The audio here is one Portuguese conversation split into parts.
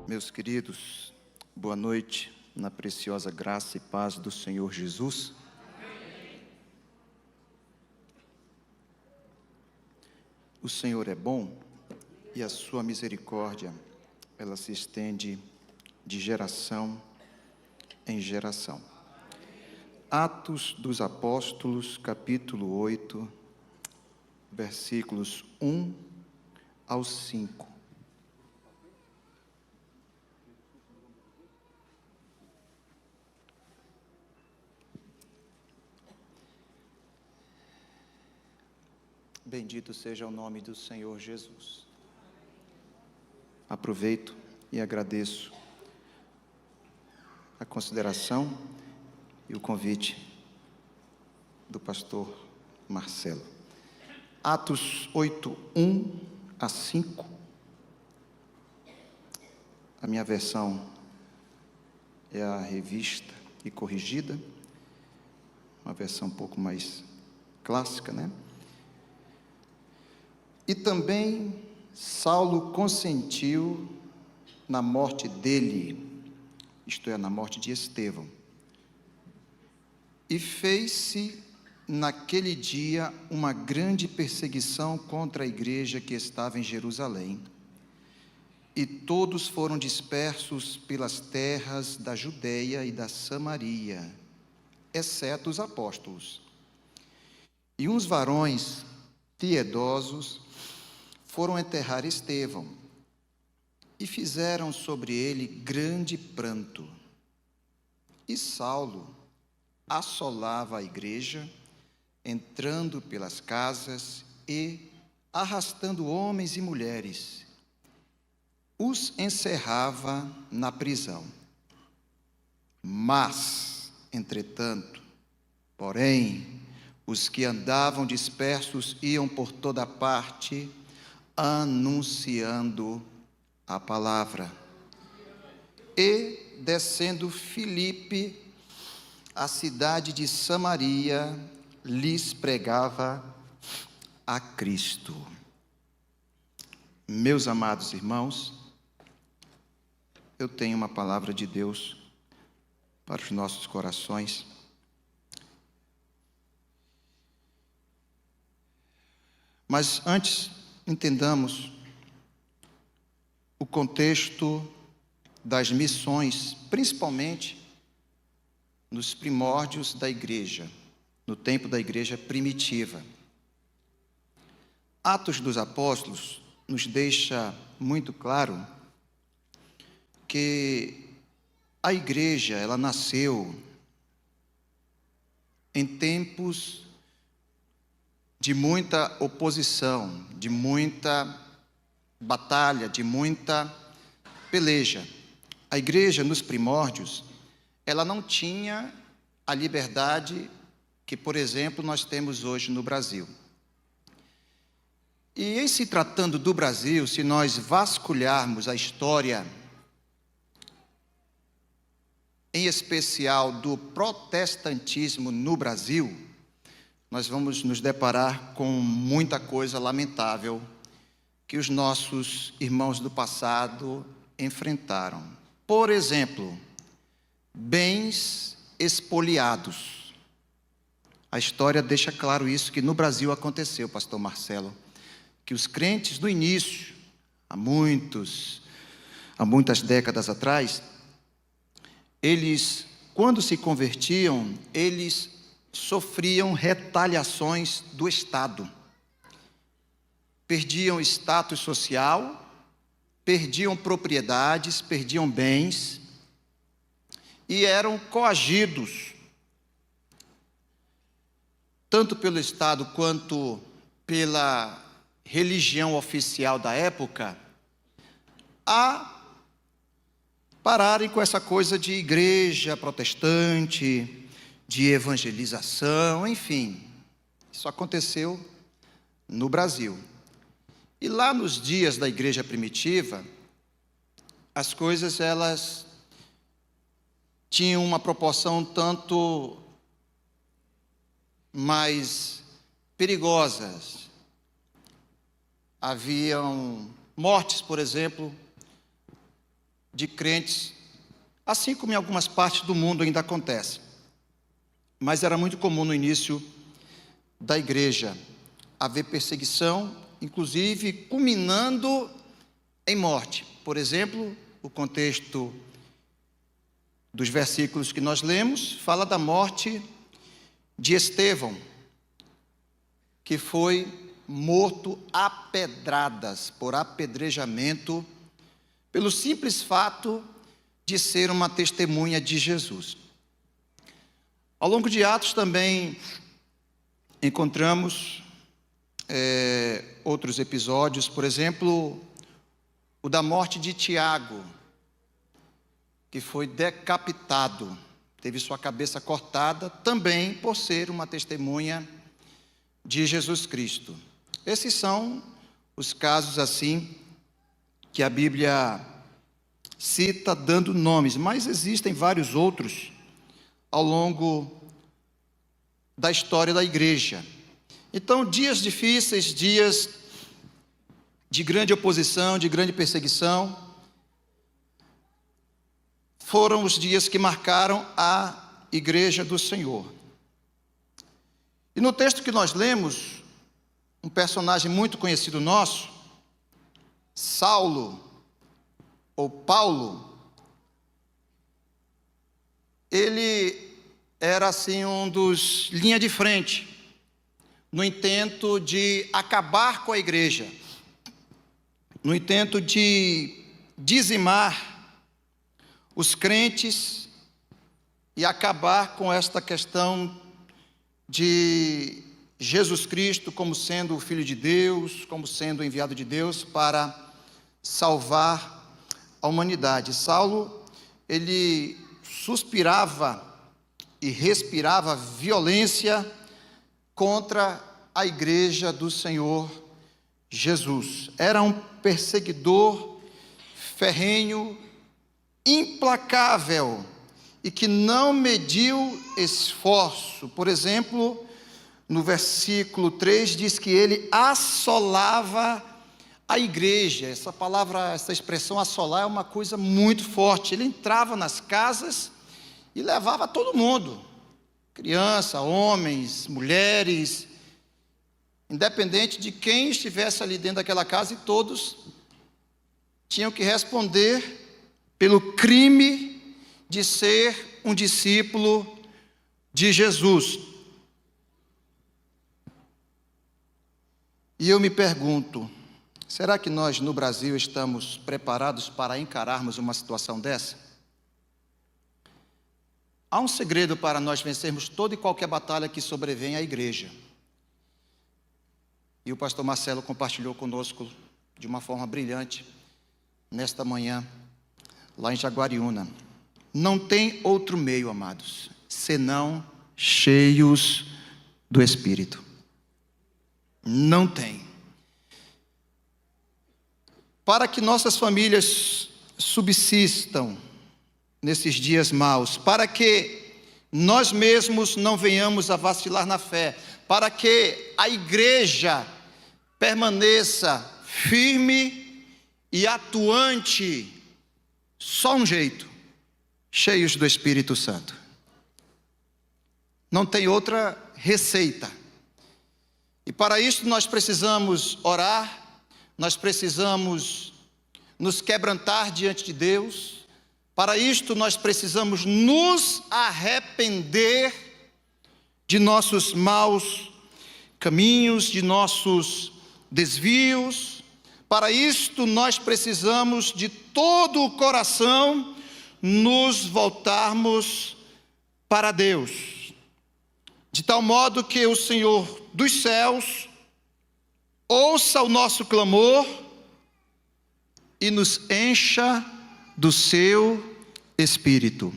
Meus queridos, boa noite, na preciosa graça e paz do Senhor Jesus. O Senhor é bom e a sua misericórdia, ela se estende de geração em geração. Atos dos Apóstolos, capítulo 8, versículos 1 ao 5. Bendito seja o nome do Senhor Jesus. Aproveito e agradeço a consideração e o convite do pastor Marcelo. Atos 8, 1 a 5. A minha versão é a revista e corrigida, uma versão um pouco mais clássica, né? E também Saulo consentiu na morte dele, isto é, na morte de Estevão. E fez-se naquele dia uma grande perseguição contra a igreja que estava em Jerusalém. E todos foram dispersos pelas terras da Judeia e da Samaria, exceto os apóstolos. E uns varões piedosos foram enterrar Estevão e fizeram sobre ele grande pranto. E Saulo assolava a igreja, entrando pelas casas e arrastando homens e mulheres, os encerrava na prisão. Mas, entretanto, porém, os que andavam dispersos iam por toda parte, anunciando a palavra. E, descendo Filipe, a cidade de Samaria, lhes pregava a Cristo. Meus amados irmãos, eu tenho uma palavra de Deus para os nossos corações. Mas antes, entendamos o contexto das missões, principalmente nos primórdios da igreja, no tempo da igreja primitiva. Atos dos Apóstolos nos deixa muito claro que a igreja, ela nasceu em tempos de muita oposição, de muita batalha, de muita peleja. A igreja, nos primórdios, ela não tinha a liberdade que, por exemplo, nós temos hoje no Brasil. E em se tratando do Brasil, se nós vasculharmos a história, em especial do protestantismo no Brasil, nós vamos nos deparar com muita coisa lamentável que os nossos irmãos do passado enfrentaram. Por exemplo, bens expoliados. A história deixa claro isso, que no Brasil aconteceu, pastor Marcelo, que os crentes do início, há muitas décadas atrás, eles, quando se convertiam, eles sofriam retaliações do Estado. Perdiam status social, perdiam propriedades, perdiam bens e eram coagidos, tanto pelo Estado quanto pela religião oficial da época, a pararem com essa coisa de igreja protestante, de evangelização, enfim. Isso aconteceu no Brasil. E lá nos dias da igreja primitiva, as coisas, elas tinham uma proporção tanto mais perigosas. haviam mortes, por exemplo, de crentes, assim como em algumas partes do mundo ainda acontece. Mas era muito comum no início da igreja haver perseguição, inclusive culminando em morte. Por exemplo, o contexto dos versículos que nós lemos fala da morte de Estevão, que foi morto a pedradas, por apedrejamento, pelo simples fato de ser uma testemunha de Jesus. Ao longo de Atos também encontramos outros episódios, por exemplo, o da morte de Tiago, que foi decapitado, teve sua cabeça cortada, também por ser uma testemunha de Jesus Cristo. Esses são os casos assim que a Bíblia cita dando nomes, mas existem vários outros ao longo da história da igreja. Então, dias difíceis, dias de grande oposição, de grande perseguição, foram os dias que marcaram a igreja do Senhor. E no texto que nós lemos, um personagem muito conhecido nosso, Saulo, ou Paulo, ele era assim um dos linha de frente, no intento de acabar com a igreja, no intento de dizimar os crentes e acabar com esta questão de Jesus Cristo como sendo o Filho de Deus, como sendo o enviado de Deus para salvar a humanidade. Saulo, ele suspirava e respirava violência contra a igreja do Senhor Jesus. Era um perseguidor ferrenho, implacável, e que não mediu esforço. Por exemplo, no versículo 3 diz que ele assolava a igreja. Essa palavra, essa expressão assolar é uma coisa muito forte. Ele entrava nas casas e levava todo mundo, criança, homens, mulheres, independente de quem estivesse ali dentro daquela casa, e todos tinham que responder pelo crime de ser um discípulo de Jesus. E eu me pergunto, será que nós no Brasil estamos preparados para encararmos uma situação dessa? Há um segredo para nós vencermos toda e qualquer batalha que sobrevém à igreja. E o pastor Marcelo compartilhou conosco de uma forma brilhante nesta manhã, lá em Jaguariúna. Não tem outro meio, amados, senão cheios do Espírito. Não tem. Para que nossas famílias subsistam nesses dias maus, para que nós mesmos não venhamos a vacilar na fé, para que a igreja permaneça firme e atuante, só um jeito: cheios do Espírito Santo. Não tem outra receita. E para isso nós precisamos orar, nós precisamos nos quebrantar diante de Deus. Para isto nós precisamos nos arrepender de nossos maus caminhos, de nossos desvios. Para isto nós precisamos de todo o coração nos voltarmos para Deus, de tal modo que o Senhor dos céus ouça o nosso clamor e nos encha do seu Espírito.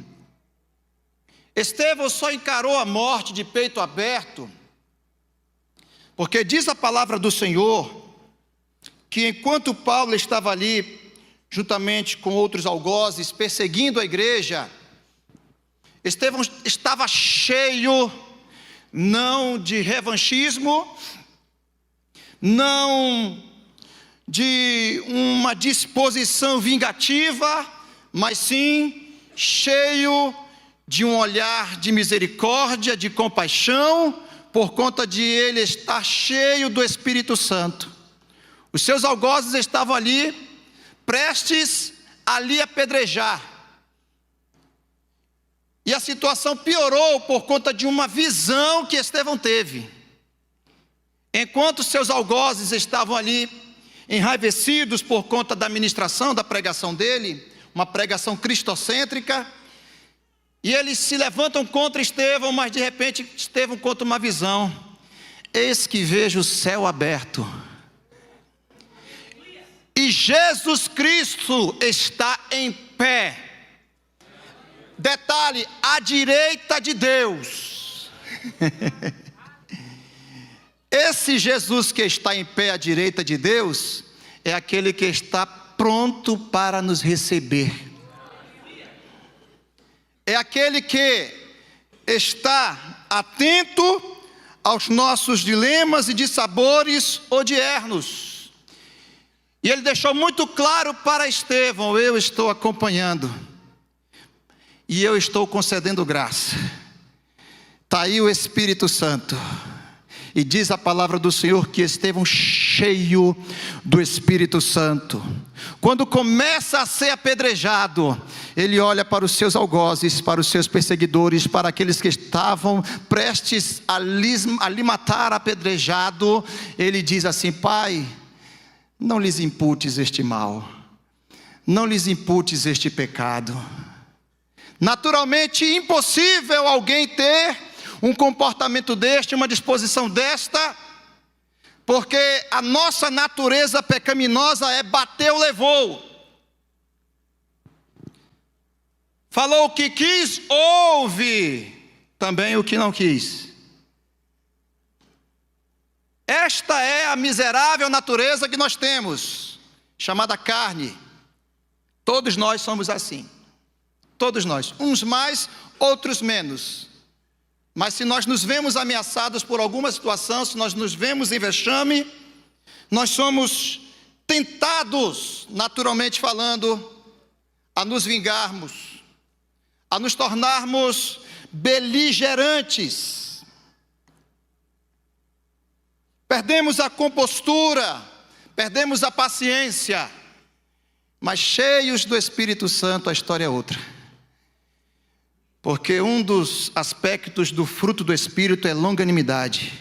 Estevão só encarou a morte de peito aberto, porque diz a palavra do Senhor que enquanto Paulo estava ali, juntamente com outros algozes, perseguindo a igreja, Estevão estava cheio, não de revanchismo, não de uma disposição vingativa, mas sim cheio de um olhar de misericórdia, de compaixão, por conta de ele estar cheio do Espírito Santo. Os seus algozes estavam ali, prestes a lhe apedrejar. E a situação piorou por conta de uma visão que Estevão teve. Enquanto seus algozes estavam ali, enraivecidos por conta da ministração, da pregação dele, uma pregação cristocêntrica, e eles se levantam contra Estevão, mas de repente Estevão conta uma visão: eis que vejo o céu aberto, e Jesus Cristo está em pé. Detalhe, à direita de Deus. Esse Jesus que está em pé à direita de Deus é aquele que está pronto para nos receber. É aquele que está atento aos nossos dilemas e dissabores odiernos. E ele deixou muito claro para Estevão: eu estou acompanhando, e eu estou concedendo graça. Está aí o Espírito Santo. E diz a palavra do Senhor que Estevão, cheio do Espírito Santo, quando começa a ser apedrejado, ele olha para os seus algozes, para os seus perseguidores, para aqueles que estavam prestes a lhe matar apedrejado. Ele diz assim: Pai, não lhes imputes este mal, não lhes imputes este pecado. Naturalmente impossível alguém ter um comportamento deste, uma disposição desta, porque a nossa natureza pecaminosa é bateu, levou. Falou o que quis, ouve também o que não quis. Esta é a miserável natureza que nós temos, chamada carne. Todos nós somos assim. Todos nós, uns mais, outros menos. Mas se nós nos vemos ameaçados por alguma situação, se nós nos vemos em vexame, nós somos tentados, naturalmente falando, a nos vingarmos, a nos tornarmos beligerantes. Perdemos a compostura, perdemos a paciência, mas cheios do Espírito Santo a história é outra. Porque um dos aspectos do fruto do Espírito é longanimidade.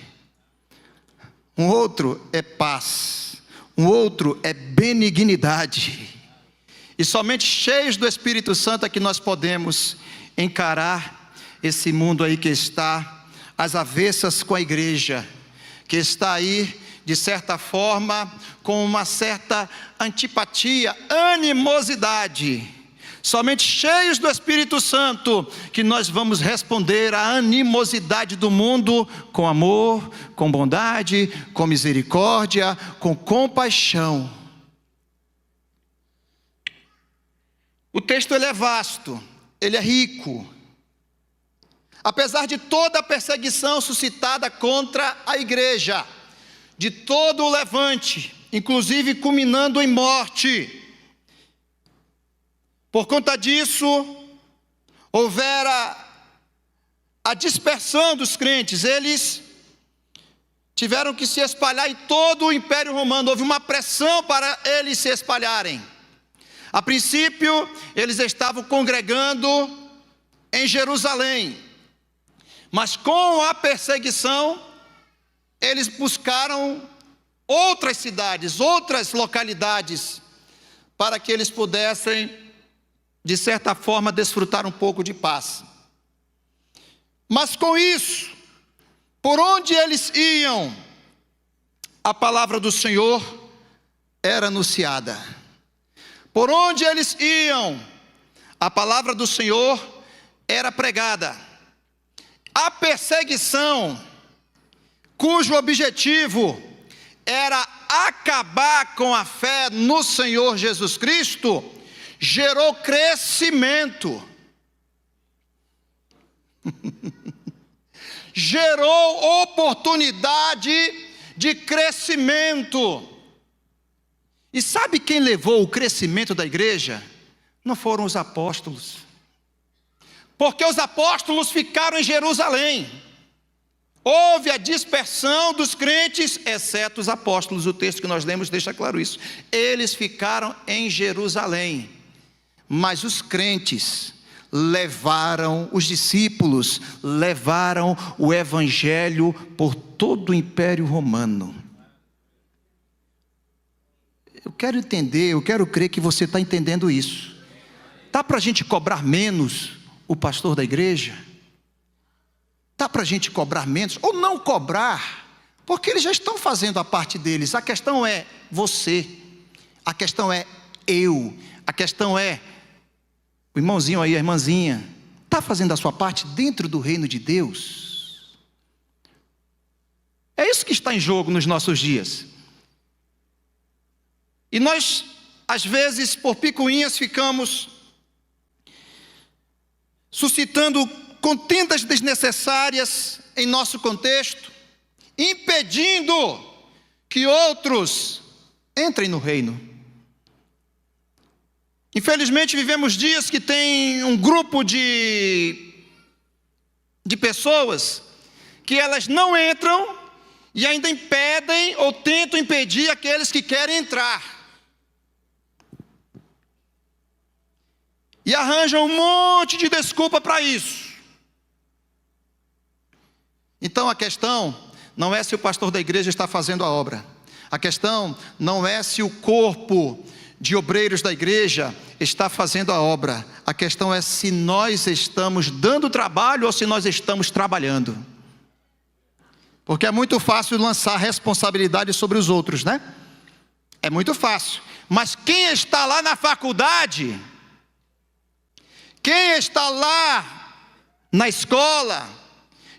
Um outro é paz. Um outro é benignidade. E somente cheios do Espírito Santo é que nós podemos encarar esse mundo aí que está às avessas com a igreja, que está aí, de certa forma, com uma certa antipatia, animosidade. Somente cheios do Espírito Santo que nós vamos responder à animosidade do mundo com amor, com bondade, com misericórdia, com compaixão. O texto ele é vasto, ele é rico. Apesar de toda a perseguição suscitada contra a igreja, de todo o levante, inclusive culminando em morte, por conta disso, houvera a dispersão dos crentes. Eles tiveram que se espalhar em todo o Império Romano. Houve uma pressão para eles se espalharem. A princípio, eles estavam congregando em Jerusalém. Mas com a perseguição, eles buscaram outras cidades, outras localidades, para que eles pudessem, de certa forma, desfrutar um pouco de paz. Mas com isso, por onde eles iam, a palavra do Senhor era anunciada. Por onde eles iam, a palavra do Senhor era pregada. A perseguição, cujo objetivo era acabar com a fé no Senhor Jesus Cristo, gerou crescimento. Gerou oportunidade de crescimento. E sabe quem levou o crescimento da igreja? Não foram os apóstolos. Porque os apóstolos ficaram em Jerusalém. Houve a dispersão dos crentes, exceto os apóstolos. O texto que nós lemos deixa claro isso. Eles ficaram em Jerusalém. Mas os crentes levaram, os discípulos levaram o evangelho por todo o Império Romano. Eu quero entender, eu quero crer que você está entendendo isso. Dá para a gente cobrar menos o pastor da igreja? Dá para a gente cobrar menos ou não cobrar? Porque eles já estão fazendo a parte deles. A questão é você, a questão é eu, a questão é o irmãozinho aí, a irmãzinha, está fazendo a sua parte dentro do reino de Deus? É isso que está em jogo nos nossos dias. E nós, às vezes, por picuinhas, ficamos suscitando contendas desnecessárias em nosso contexto, impedindo que outros entrem no reino. Infelizmente vivemos dias que tem um grupo de pessoas que elas não entram e ainda impedem ou tentam impedir aqueles que querem entrar. E arranjam um monte de desculpa para isso. Então a questão não é se o pastor da igreja está fazendo a obra. A questão não é se o corpo de obreiros da igreja está fazendo a obra. A questão é se nós estamos dando trabalho ou se nós estamos trabalhando. Porque é muito fácil lançar responsabilidade sobre os outros, né? É muito fácil. Mas quem está lá na faculdade, quem está lá na escola,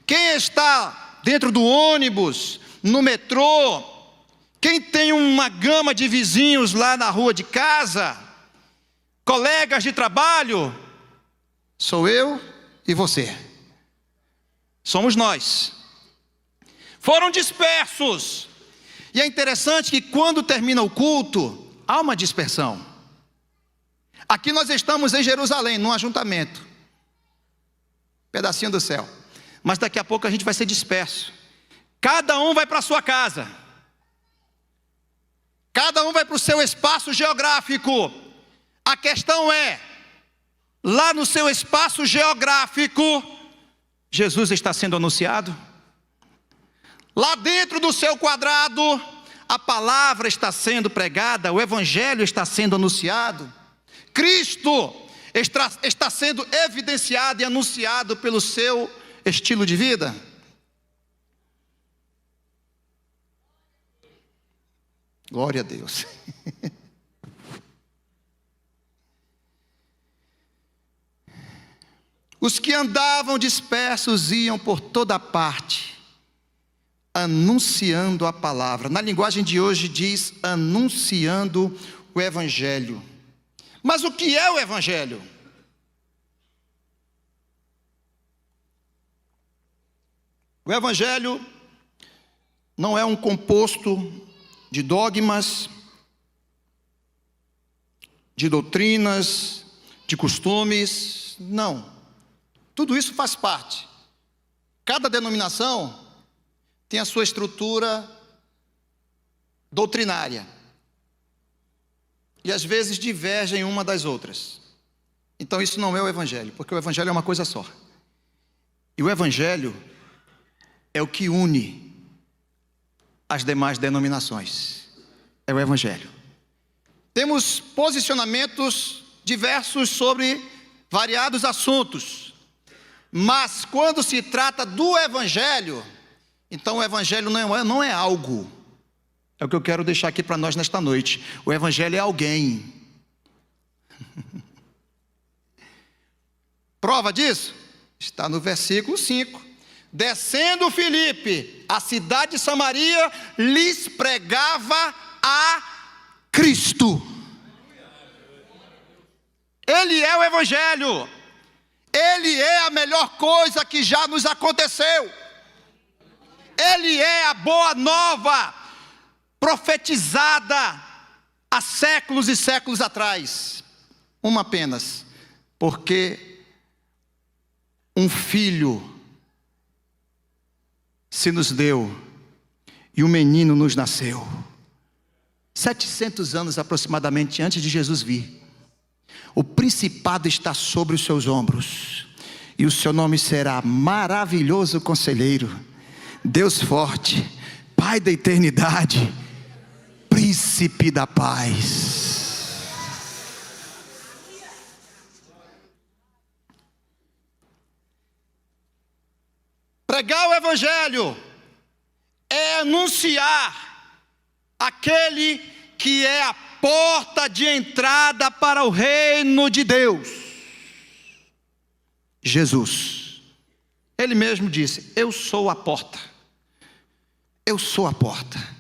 quem está dentro do ônibus, no metrô, quem tem uma gama de vizinhos lá na rua de casa, colegas de trabalho, sou eu e você. Somos nós. Foram dispersos. E é interessante que quando termina o culto, há uma dispersão. Aqui nós estamos em Jerusalém, num ajuntamento. Pedacinho do céu. Mas daqui a pouco a gente vai ser disperso. Cada um vai para a sua casa. Cada um vai para o seu espaço geográfico. A questão é, lá no seu espaço geográfico, Jesus está sendo anunciado? Lá dentro do seu quadrado, a palavra está sendo pregada, o evangelho está sendo anunciado? Cristo está sendo evidenciado e anunciado pelo seu estilo de vida? Glória a Deus. Os que andavam dispersos iam por toda parte, anunciando a palavra. Na linguagem de hoje diz anunciando o evangelho. Mas o que é o evangelho? O evangelho não é um composto de dogmas, de doutrinas, de costumes, não. Tudo isso faz parte. Cada denominação tem a sua estrutura doutrinária. E às vezes divergem uma das outras. Então isso não é o evangelho, porque o evangelho é uma coisa só. E o evangelho é o que une as demais denominações. É o evangelho. Temos posicionamentos diversos sobre variados assuntos. Mas quando se trata do evangelho, então o evangelho não é algo. É o que eu quero deixar aqui para nós nesta noite. O evangelho é alguém. Prova disso? Está no versículo 5. Descendo Filipe, a cidade de Samaria, lhes pregava a Cristo. Ele é o evangelho. Ele é a melhor coisa que já nos aconteceu. Ele é a boa nova profetizada há séculos e séculos atrás. Uma apenas, porque um filho se nos deu e um menino nos nasceu. 700 anos aproximadamente antes de Jesus vir. O principado está sobre os seus ombros, e o seu nome será Maravilhoso Conselheiro, Deus Forte, Pai da Eternidade, Príncipe da Paz. Pregar o Evangelho é anunciar aquele que é a porta de entrada para o reino de Deus, Jesus. Ele mesmo disse: eu sou a porta, eu sou a porta.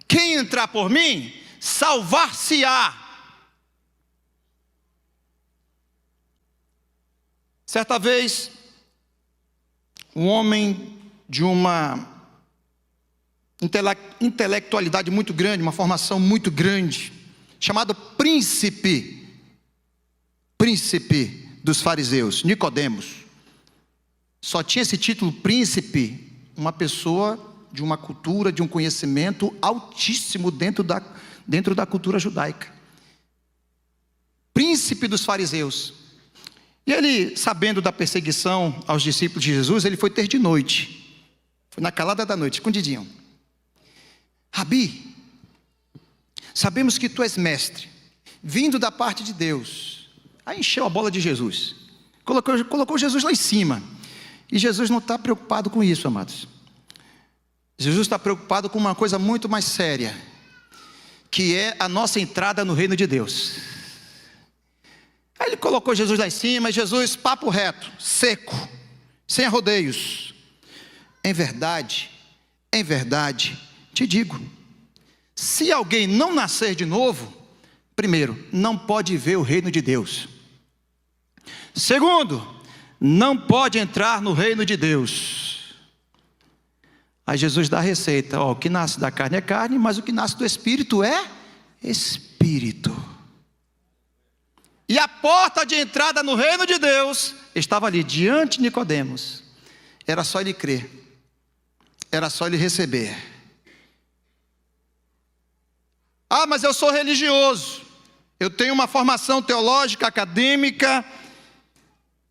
Quem entrar por mim, salvar-se-á. Certa vez, um homem de uma intelectualidade muito grande, uma formação muito grande, chamado príncipe dos fariseus, Nicodemos. Só tinha esse título príncipe uma pessoa de uma cultura, de um conhecimento altíssimo dentro da cultura judaica. Príncipe dos fariseus. E ele, sabendo da perseguição aos discípulos de Jesus, ele foi ter de noite. Foi na calada da noite, escondidinho. Rabi, sabemos que tu és mestre, vindo da parte de Deus. Aí encheu a bola de Jesus. Colocou Jesus lá em cima. E Jesus não está preocupado com isso, amados. Jesus está preocupado com uma coisa muito mais séria, que é a nossa entrada no reino de Deus. Aí ele colocou Jesus lá em cima, e Jesus, papo reto, seco, sem rodeios. Em verdade, te digo, se alguém não nascer de novo, primeiro, não pode ver o reino de Deus. Segundo, não pode entrar no reino de Deus. Aí Jesus dá a receita: o que nasce da carne é carne, mas o que nasce do Espírito é Espírito. E a porta de entrada no reino de Deus estava ali, diante de Nicodemos. Era só ele crer, era só ele receber. Ah, mas eu sou religioso, eu tenho uma formação teológica, acadêmica,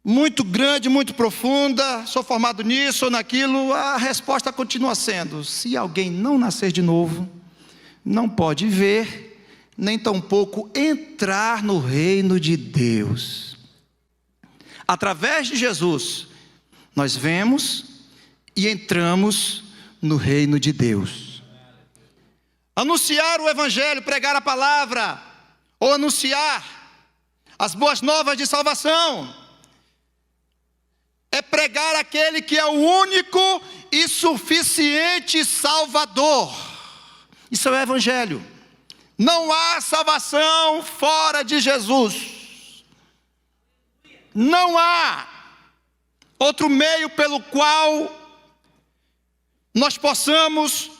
muito grande, muito profunda, sou formado nisso ou naquilo. A resposta continua sendo: se alguém não nascer de novo, não pode ver, nem tampouco entrar no reino de Deus. Através de Jesus, nós vemos e entramos no reino de Deus. Anunciar o Evangelho, pregar a palavra, ou anunciar as boas novas de salvação, é pregar aquele que é o único e suficiente Salvador. Isso é o Evangelho. Não há salvação fora de Jesus. Não há outro meio pelo qual nós possamos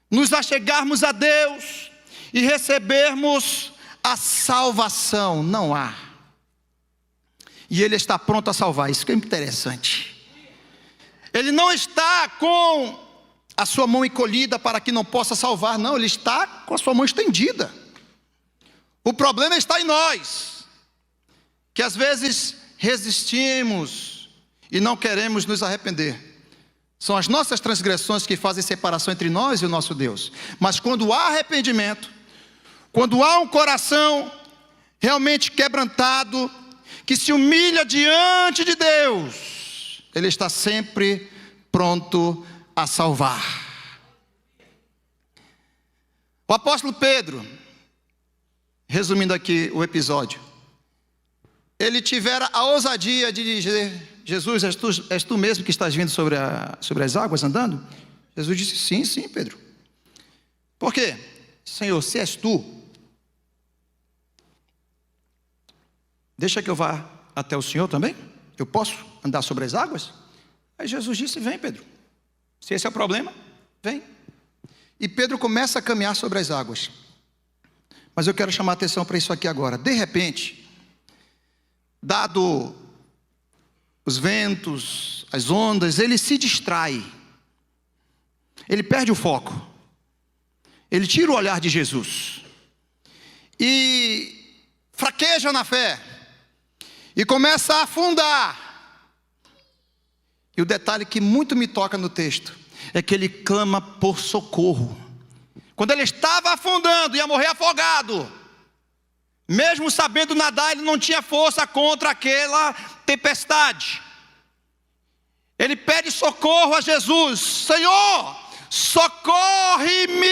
nos achegarmos a Deus e recebermos a salvação. Não há. E Ele está pronto a salvar. Isso que é interessante. Ele não está com a sua mão encolhida para que não possa salvar. Não, Ele está com a sua mão estendida. O problema está em nós, que às vezes resistimos e não queremos nos arrepender. São as nossas transgressões que fazem separação entre nós e o nosso Deus. Mas quando há arrependimento, quando há um coração realmente quebrantado, que se humilha diante de Deus, Ele está sempre pronto a salvar. O apóstolo Pedro, resumindo aqui o episódio, ele tivera a ousadia de dizer: Jesus, és tu mesmo que estás vindo sobre as águas andando? Jesus disse: sim, Pedro. Por quê? Senhor, se és tu, deixa que eu vá até o Senhor também. Eu posso andar sobre as águas? Aí Jesus disse: vem, Pedro. Se esse é o problema, vem. E Pedro começa a caminhar sobre as águas. Mas eu quero chamar a atenção para isso aqui agora. De repente, dado os ventos, as ondas, ele se distrai. Ele perde o foco. Ele tira o olhar de Jesus. E fraqueja na fé. E começa a afundar. E o detalhe que muito me toca no texto é que ele clama por socorro. Quando ele estava afundando, ia morrer afogado. Mesmo sabendo nadar, ele não tinha força contra aquela tempestade. Ele pede socorro a Jesus. Senhor, socorre-me.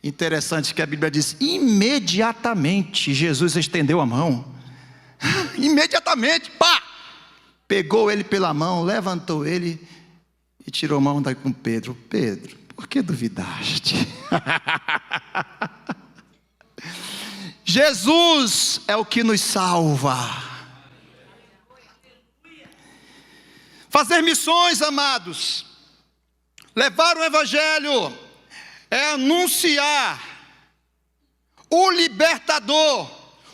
Interessante que a Bíblia diz, imediatamente Jesus estendeu a mão. Imediatamente, pá! Pegou ele pela mão, levantou ele e tirou a mão daí com Pedro. Pedro, por que duvidaste? Jesus é o que nos salva. Fazer missões, amados, levar o Evangelho, é anunciar o libertador,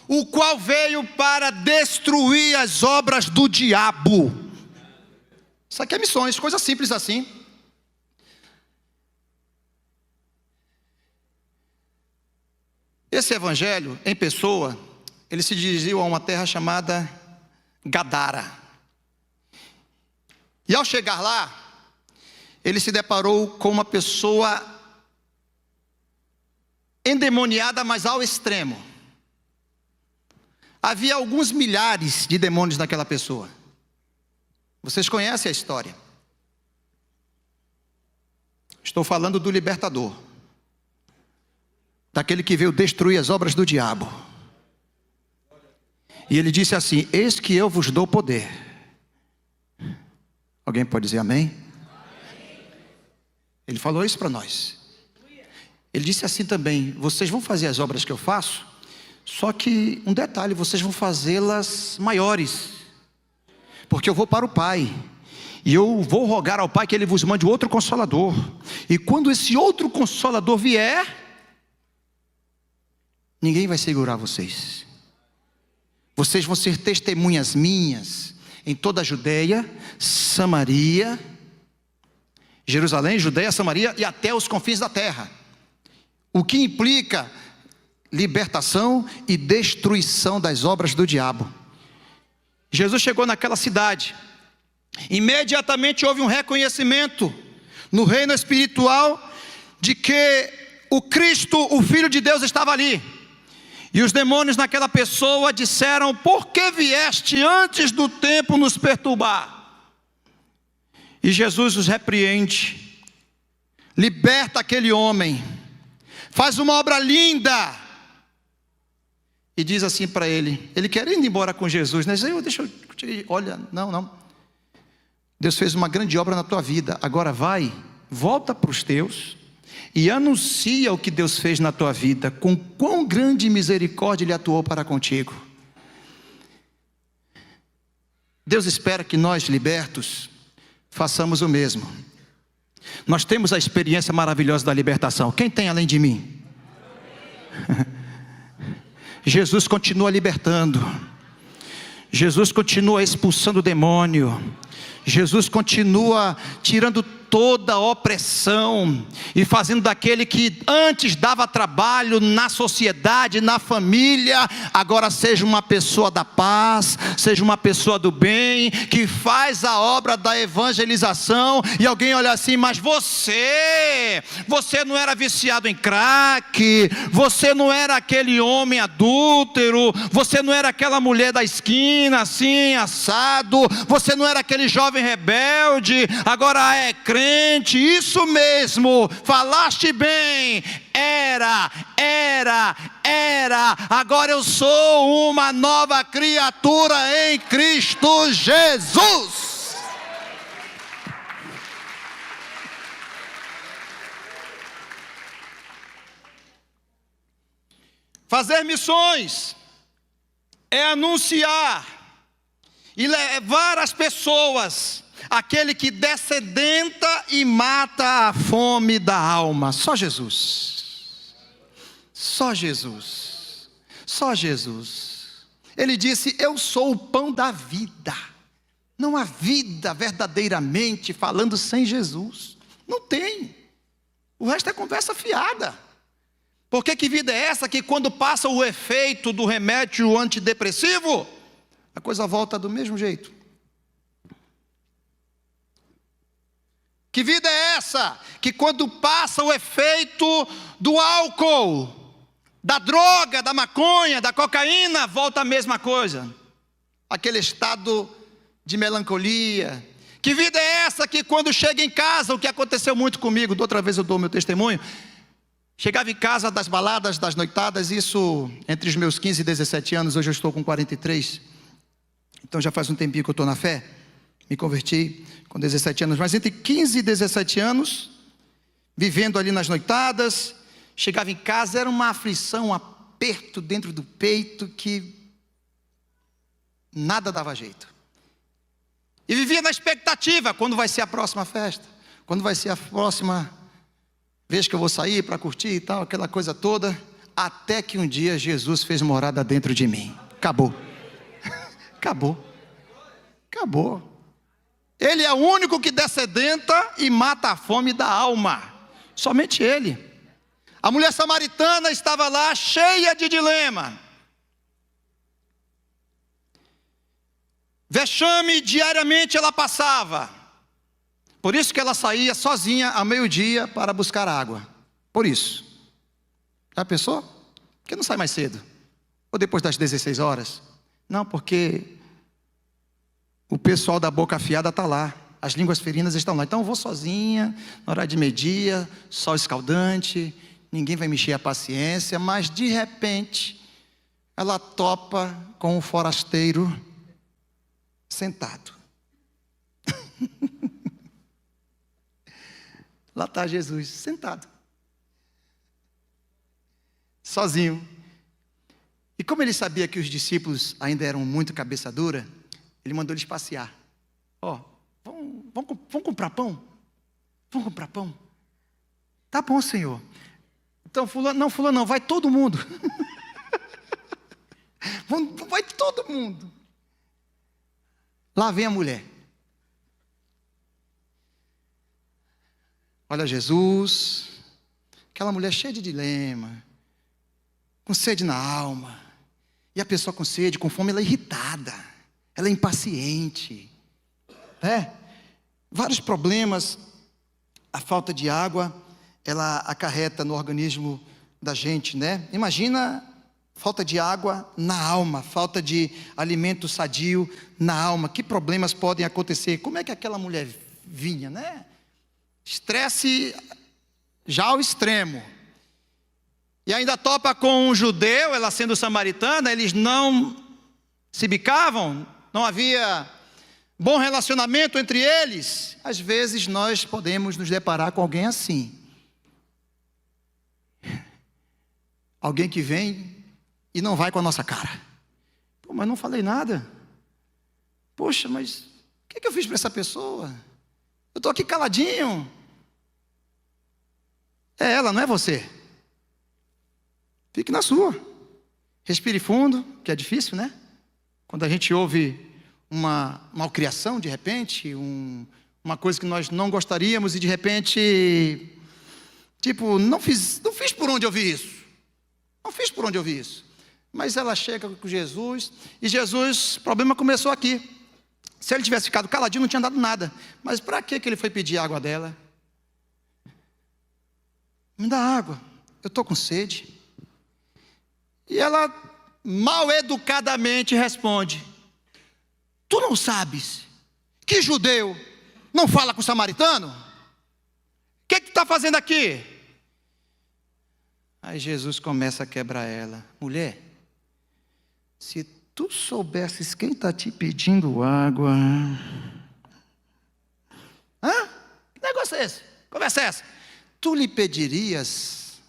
o qual veio para destruir as obras do diabo. Isso aqui é missões, coisa simples assim. Esse evangelho, em pessoa, ele se dirigiu a uma terra chamada Gadara. E ao chegar lá, ele se deparou com uma pessoa endemoniada, mas ao extremo. Havia alguns milhares de demônios naquela pessoa. Vocês conhecem a história. Estou falando do libertador. Daquele que veio destruir as obras do diabo. E ele disse assim, eis que eu vos dou poder. Alguém pode dizer amém? Ele falou isso para nós. Ele disse assim também, vocês vão fazer as obras que eu faço, só que um detalhe, vocês vão fazê-las maiores, porque eu vou para o Pai, e eu vou rogar ao Pai que Ele vos mande outro Consolador, e quando esse outro Consolador vier, ninguém vai segurar vocês. Vocês vão ser testemunhas minhas em toda a Judeia, Samaria, Jerusalém, Judeia, Samaria e até os confins da terra. O que implica libertação e destruição das obras do diabo. Jesus chegou naquela cidade. Imediatamente houve um reconhecimento no reino espiritual de que o Cristo, o Filho de Deus, estava ali. E os demônios naquela pessoa disseram, por que vieste antes do tempo nos perturbar? E Jesus os repreende, liberta aquele homem, faz uma obra linda, e diz assim para ele querendo ir embora com Jesus, né? Olha, não, Deus fez uma grande obra na tua vida, agora vai, volta para os teus, e anuncia o que Deus fez na tua vida, com quão grande misericórdia Ele atuou para contigo. Deus espera que nós, libertos, façamos o mesmo. Nós temos a experiência maravilhosa da libertação. Quem tem além de mim? Jesus continua libertando. Jesus continua expulsando o demônio. Jesus continua tirando toda a opressão e fazendo daquele que antes dava trabalho na sociedade, na família, agora seja uma pessoa da paz, seja uma pessoa do bem, que faz a obra da evangelização. E alguém olha assim, mas você não era viciado em crack, você não era aquele homem adúltero, você não era aquela mulher da esquina assim, assado, você não era aquele jovem rebelde, agora é crente. Isso mesmo, falaste bem, era, agora eu sou uma nova criatura em Cristo Jesus. Fazer missões é anunciar e levar as pessoas aquele que descedenta e mata a fome da alma. Só Jesus. Só Jesus. Só Jesus. Ele disse: eu sou o pão da vida. Não há vida verdadeiramente falando sem Jesus. Não tem. O resto é conversa fiada. Porque que vida é essa que quando passa o efeito do remédio antidepressivo, a coisa volta do mesmo jeito? Que vida é essa que quando passa o efeito do álcool, da droga, da maconha, da cocaína, volta a mesma coisa? Aquele estado de melancolia. Que vida é essa que quando chega em casa, o que aconteceu muito comigo, da outra vez eu dou meu testemunho, chegava em casa das baladas, das noitadas, isso entre os meus 15 e 17 anos, hoje eu estou com 43, então já faz um tempinho que eu estou na fé, me converti com 17 anos, mas entre 15 e 17 anos, vivendo ali nas noitadas, chegava em casa, era uma aflição, um aperto dentro do peito que nada dava jeito. E vivia na expectativa, quando vai ser a próxima festa, quando vai ser a próxima vez que eu vou sair para curtir e tal, aquela coisa toda, até que um dia Jesus fez morada dentro de mim. Acabou. Acabou. Acabou. Ele é o único que dessedenta e mata a fome da alma. Somente Ele. A mulher samaritana estava lá cheia de dilema. Vexame diariamente ela passava. Por isso que ela saía sozinha ao meio-dia para buscar água. Por isso. Já pensou? Por que não sai mais cedo? Ou depois das 16 horas? Não, porque o pessoal da boca afiada está lá. As línguas ferinas estão lá. Então eu vou sozinha, na hora de meio-dia, sol escaldante, ninguém vai me encher a paciência, mas de repente, ela topa com um forasteiro sentado. Lá está Jesus, sentado. Sozinho. E como ele sabia que os discípulos ainda eram muito cabeça dura, ele mandou eles passear. Vamos comprar pão? Vamos comprar pão? Tá bom, Senhor. Então, fulano não, vai todo mundo. Vai todo mundo. Lá vem a mulher. Olha Jesus, aquela mulher cheia de dilema, com sede na alma. E a pessoa com sede, com fome, ela é irritada, ela é impaciente. Vários problemas, a falta de água, ela acarreta no organismo da gente, né? Imagina falta de água na alma, falta de alimento sadio na alma. Que problemas podem acontecer? Como é que aquela mulher vinha, né? Estresse já ao extremo. E ainda topa com um judeu, ela sendo samaritana, eles não se bicavam, não havia bom relacionamento entre eles. Às vezes nós podemos nos deparar com alguém assim. Alguém que vem e não vai com a nossa cara. Pô, mas não falei nada. Poxa, mas o que eu fiz para essa pessoa? Eu estou aqui caladinho. É ela, não é você. Fique na sua. Respire fundo, que é difícil, né? Quando a gente ouve uma malcriação, de repente, uma coisa que nós não gostaríamos e de repente, tipo, não fiz por onde eu vi isso. Não fiz por onde eu vi isso. Mas ela chega com Jesus, e Jesus, o problema começou aqui. Se ele tivesse ficado caladinho, não tinha dado nada. Mas para que ele foi pedir água dela? Me dá água, eu estou com sede. E ela, mal educadamente, responde: tu não sabes que judeu não fala com o samaritano? O que tu está fazendo aqui? Aí Jesus começa a quebrar ela. Mulher, se tu soubesses quem está te pedindo água... Que negócio é esse? Conversa é essa? Tu lhe pedirias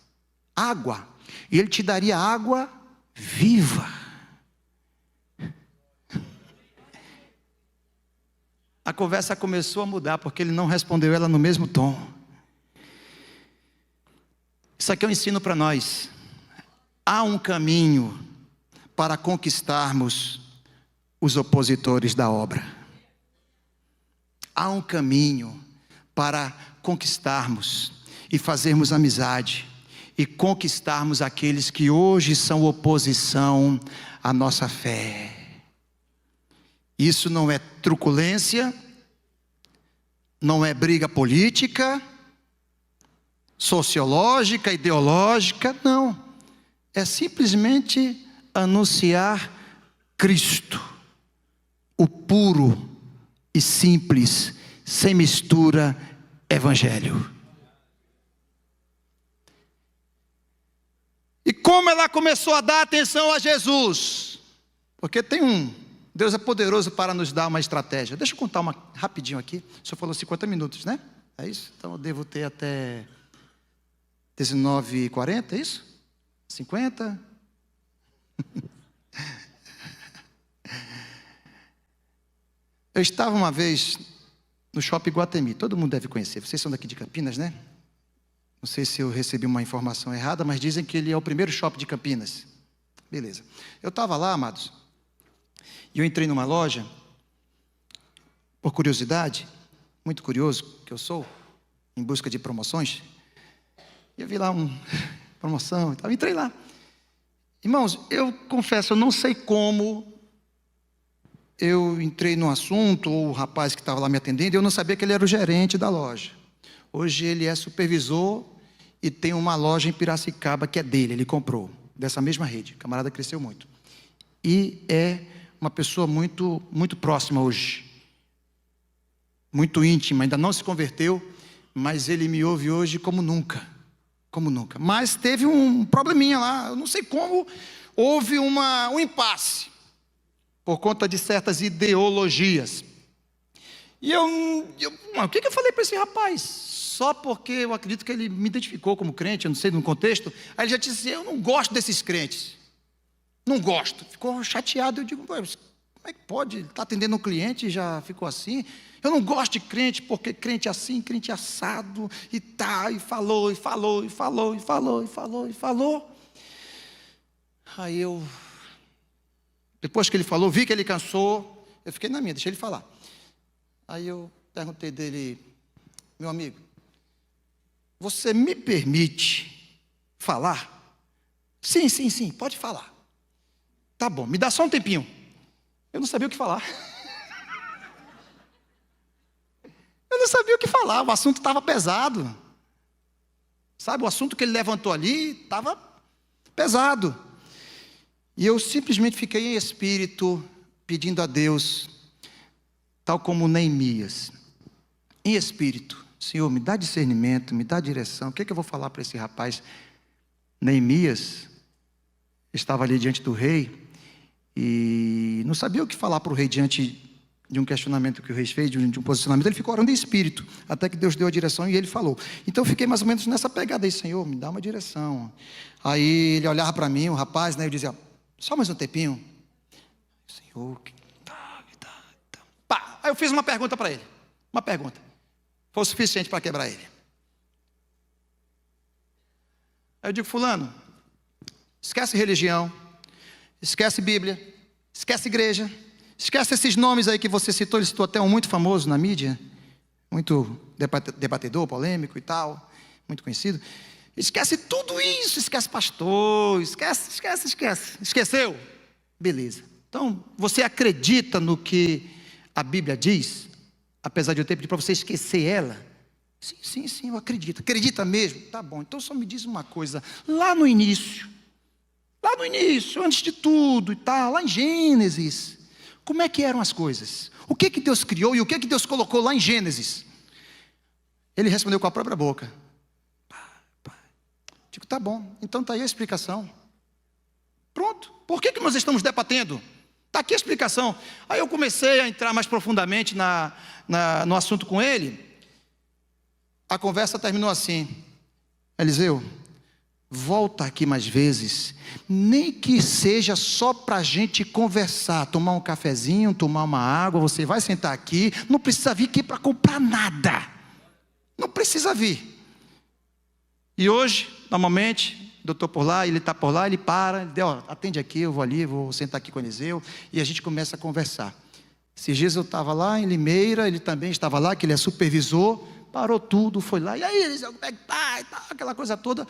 água e ele te daria água viva. A conversa começou a mudar porque ele não respondeu ela no mesmo tom. Isso aqui é um ensino para nós. há um caminho para conquistarmos os opositores da obra. Há um caminho para conquistarmos e fazermos amizade e conquistarmos aqueles que hoje são oposição à nossa fé. Isso não é truculência, não é briga política, sociológica, ideológica, não. É simplesmente anunciar Cristo, o puro e simples, sem mistura, Evangelho. E como ela começou a dar atenção a Jesus? Porque Deus é poderoso para nos dar uma estratégia. Deixa eu contar uma rapidinho aqui. O senhor falou 50 minutos, né? É isso? Então eu devo ter até 19h40, é isso? 50? Eu estava uma vez no Shopping Iguatemi. Todo mundo deve conhecer. Vocês são daqui de Campinas, né? Não sei se eu recebi uma informação errada, mas dizem que ele é o primeiro shopping de Campinas. Beleza. Eu estava lá, amados, e eu entrei numa loja, por curiosidade, muito curioso que eu sou, em busca de promoções. E eu vi lá uma promoção e tal, entrei lá. Irmãos, eu confesso, eu não sei como eu entrei no assunto, ou o rapaz que estava lá me atendendo, eu não sabia que ele era o gerente da loja. Hoje ele é supervisor e tem uma loja em Piracicaba que é dele, ele comprou, dessa mesma rede. O camarada cresceu muito. E é uma pessoa muito, muito próxima hoje. Muito íntima, ainda não se converteu, mas ele me ouve hoje como nunca. Como nunca. Mas teve um probleminha lá, eu não sei como, houve um impasse, por conta de certas ideologias. E o que eu falei para esse rapaz? Só porque eu acredito que ele me identificou como crente, eu não sei, no contexto. Aí ele já disse assim, eu não gosto desses crentes. Não gosto. Ficou chateado, eu digo, como é que pode? Ele está atendendo um cliente e já ficou assim. Eu não gosto de crente, porque crente é assim, crente é assado, e tá, e falou, e falou, e falou, e falou, e falou, e falou. Aí eu, depois que ele falou, vi que ele cansou, eu fiquei na minha, deixei ele falar. Aí eu perguntei dele, meu amigo, você me permite falar? Sim, sim, sim, pode falar. Tá bom, me dá só um tempinho. Eu não sabia o que falar. Eu não sabia o que falar, o assunto estava pesado. Sabe, o assunto que ele levantou ali estava pesado. E eu simplesmente fiquei em espírito, pedindo a Deus, tal como Neemias, em espírito, Senhor, me dá discernimento, me dá direção, o que eu vou falar para esse rapaz? Neemias estava ali diante do rei, e não sabia o que falar para o rei diante de um questionamento que o rei fez, de um posicionamento. Ele ficou orando em espírito, até que Deus deu a direção e ele falou. Então eu fiquei mais ou menos nessa pegada aí, Senhor, me dá uma direção. Aí ele olhava para mim, o rapaz, né, eu dizia, só mais um tempinho. Senhor, tá. Pá, aí eu fiz uma pergunta para ele, uma pergunta, foi o suficiente para quebrar ele. Aí eu digo, fulano, esquece religião, esquece Bíblia, esquece igreja, esquece esses nomes aí que você citou, ele citou até um muito famoso na mídia, muito debatedor, polêmico e tal, muito conhecido. Esquece tudo isso, esquece pastor, esquece. Esqueceu? Beleza. Então, você acredita no que a Bíblia diz? Apesar de eu ter pedido para você esquecer ela? Sim, eu acredito. Acredita mesmo? Tá bom, então só me diz uma coisa. Lá no início, antes de tudo e tal, lá em Gênesis, como é que eram as coisas? O que Deus criou e o que Deus colocou lá em Gênesis? Ele respondeu com a própria boca. Digo, tá bom, então está aí a explicação. Pronto, por que nós estamos debatendo? Está aqui a explicação. Aí eu comecei a entrar mais profundamente no assunto com ele. A conversa terminou assim, Eliseu, volta aqui mais vezes, nem que seja só para a gente conversar, tomar um cafezinho, tomar uma água, você vai sentar aqui, não precisa vir aqui para comprar nada, não precisa vir. E hoje, normalmente, doutor por lá, ele está por lá, ele para, ele diz, ó, atende aqui, eu vou ali, vou sentar aqui com o Eliseu, e a gente começa a conversar. Esses dias eu estava lá em Limeira, ele também estava lá, que ele é supervisor, parou tudo, foi lá, e aí Eliseu, como é que tá, e tal, aquela coisa toda,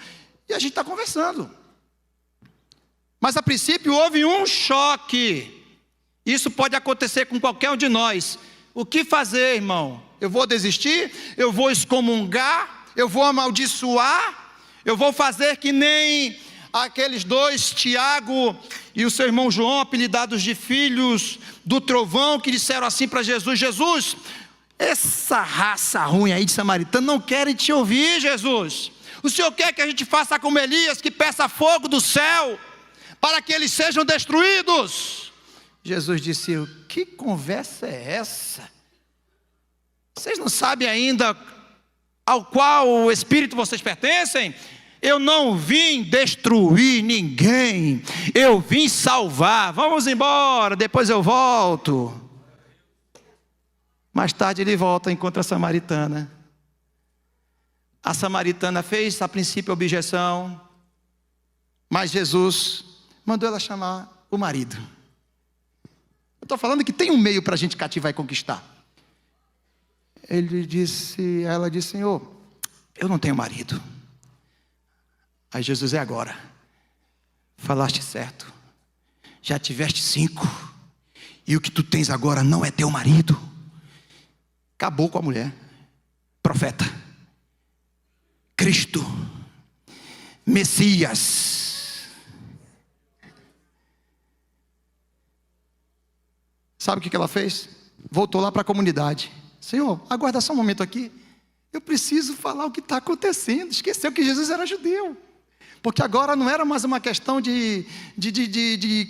e a gente está conversando. Mas a princípio houve um choque. Isso pode acontecer com qualquer um de nós. O que fazer, irmão? Eu vou desistir? Eu vou excomungar? Eu vou amaldiçoar? Eu vou fazer que nem aqueles dois, Tiago e o seu irmão João, apelidados de filhos do trovão, que disseram assim para Jesus: Jesus, essa raça ruim aí de samaritano não querem te ouvir, Jesus. O Senhor quer que a gente faça como Elias, que peça fogo do céu, para que eles sejam destruídos? Jesus disse: que conversa é essa? Vocês não sabem ainda ao qual espírito vocês pertencem? Eu não vim destruir ninguém, eu vim salvar. Vamos embora, depois eu volto. Mais tarde ele volta e encontra a samaritana. A samaritana fez a princípio objeção, mas Jesus mandou ela chamar o marido. Eu estou falando que tem um meio para a gente cativar e conquistar. Ela disse: Senhor, eu não tenho marido. Aí Jesus: é agora, falaste certo, já tiveste 5, e o que tu tens agora não é teu marido. Acabou com a mulher. Profeta, Cristo, Messias. Sabe o que ela fez? Voltou lá para a comunidade. Senhor, aguarda só um momento aqui. Eu preciso falar o que está acontecendo. Esqueceu que Jesus era judeu. Porque agora não era mais uma questão de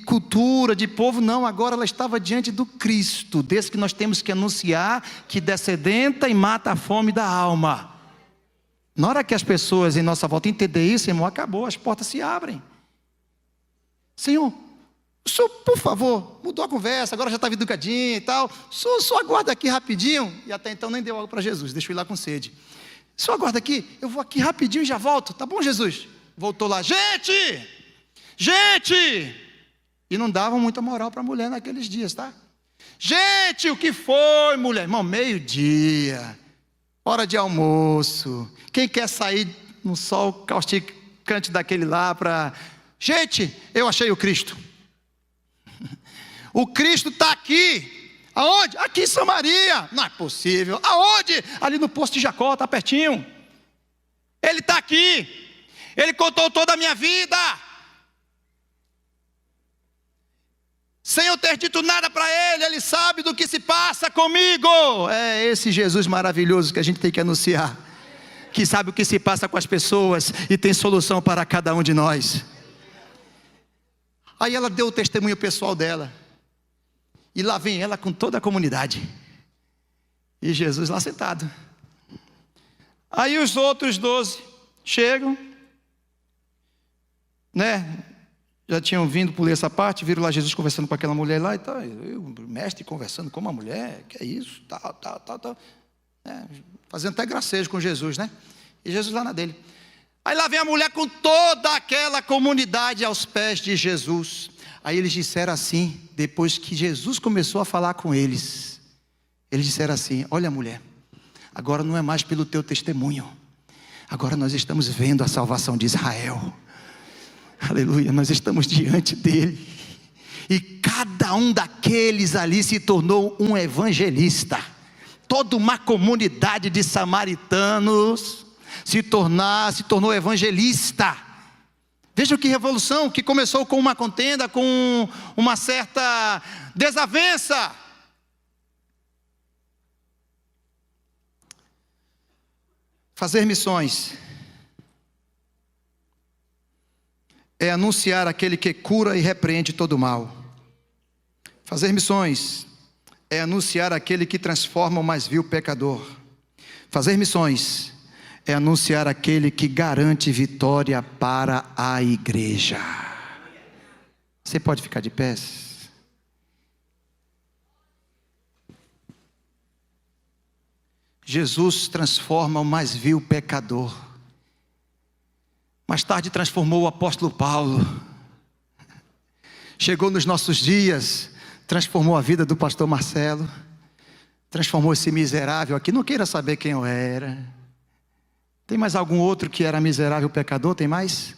cultura, de povo, não. Agora ela estava diante do Cristo, desse que nós temos que anunciar, que descedenta e mata a fome da alma. Na hora que as pessoas em nossa volta entenderem isso, irmão, acabou, as portas se abrem. Senhor, o senhor, por favor, mudou a conversa, agora já estava educadinho e tal. O senhor só aguarda aqui rapidinho. E até então nem deu algo para Jesus, deixou ir lá com sede. O senhor aguarda aqui, eu vou aqui rapidinho e já volto. Tá bom, Jesus? Voltou lá: gente! E não davam muita moral para a mulher naqueles dias, tá? Gente, o que foi, mulher? Irmão, meio-dia, hora de almoço. Quem quer sair no sol causticante daquele lá para... Gente, eu achei o Cristo. O Cristo está aqui. Aonde? Aqui em Samaria. Não é possível. Aonde? Ali no poço de Jacó, está pertinho. Ele está aqui. Ele contou toda a minha vida, sem eu ter dito nada para ele. Ele sabe do que se passa comigo. É esse Jesus maravilhoso que a gente tem que anunciar, que sabe o que se passa com as pessoas e tem solução para cada um de nós. Aí ela deu o testemunho pessoal dela, e lá vem ela com toda a comunidade, e Jesus lá sentado. Aí os outros 12 chegam, né? Já tinham vindo por essa parte, viram lá Jesus conversando com aquela mulher lá e tal. O mestre conversando com uma mulher, que é isso, tal. Fazendo até gracejo com Jesus, né? E Jesus lá na dele. Aí lá vem a mulher com toda aquela comunidade aos pés de Jesus. Aí eles disseram assim, depois que Jesus começou a falar com eles, eles disseram assim: olha, mulher, agora não é mais pelo teu testemunho, agora nós estamos vendo a salvação de Israel. Aleluia, nós estamos diante dele. E cada um daqueles ali se tornou um evangelista. Toda uma comunidade de samaritanos se tornou evangelista. Veja que revolução, que começou com uma contenda, com uma certa desavença. Fazer missões é anunciar aquele que cura e repreende todo o mal. Fazer missões é anunciar aquele que transforma o mais vil pecador. Fazer missões é anunciar aquele que garante vitória para a igreja. Você pode ficar de pé? Jesus transforma o mais vil pecador. Mais tarde transformou o apóstolo Paulo. Chegou nos nossos dias, transformou a vida do pastor Marcelo. Transformou esse miserável aqui. Não queira saber quem eu era. Tem mais algum outro que era miserável pecador? Tem mais?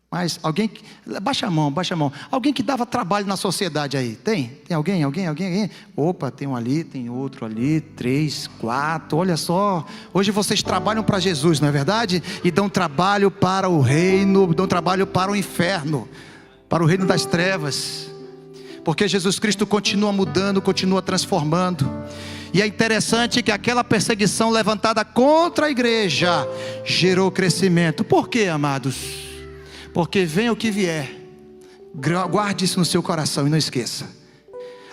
Mais? Alguém? Baixa a mão, baixa a mão. Alguém que dava trabalho na sociedade aí? Tem? Tem alguém? Alguém? Opa, tem um ali, tem outro ali, 3, 4, olha só. Hoje vocês trabalham para Jesus, não é verdade? E dão trabalho para o reino, dão trabalho para o inferno, para o reino das trevas. Porque Jesus Cristo continua mudando, continua transformando. E é interessante que aquela perseguição levantada contra a igreja gerou crescimento. Por quê, amados? Porque venha o que vier, guarde isso no seu coração e não esqueça.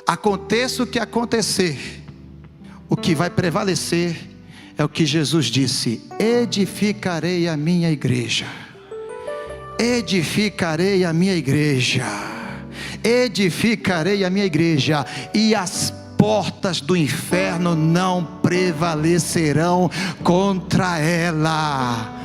Aconteça o que acontecer, o que vai prevalecer é o que Jesus disse: edificarei a minha igreja. Edificarei a minha igreja. Edificarei a minha igreja. E as portas do inferno não prevalecerão contra ela.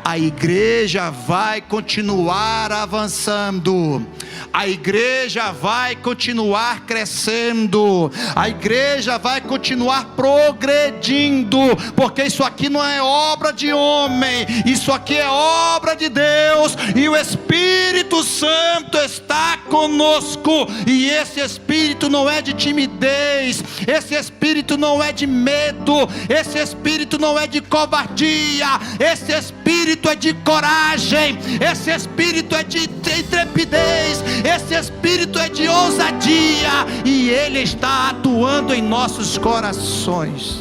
A igreja vai continuar avançando, a igreja vai continuar crescendo, a igreja vai continuar progredindo, porque isso aqui não é obra de homem, isso aqui é obra de Deus, e o Espírito Santo está conosco, e esse Espírito não é de timidez, esse Espírito não é de medo, esse Espírito não é de covardia, esse Espírito é de coragem, esse Espírito é de intrepidez, esse Espírito é de ousadia, e Ele está atuando em nossos corações.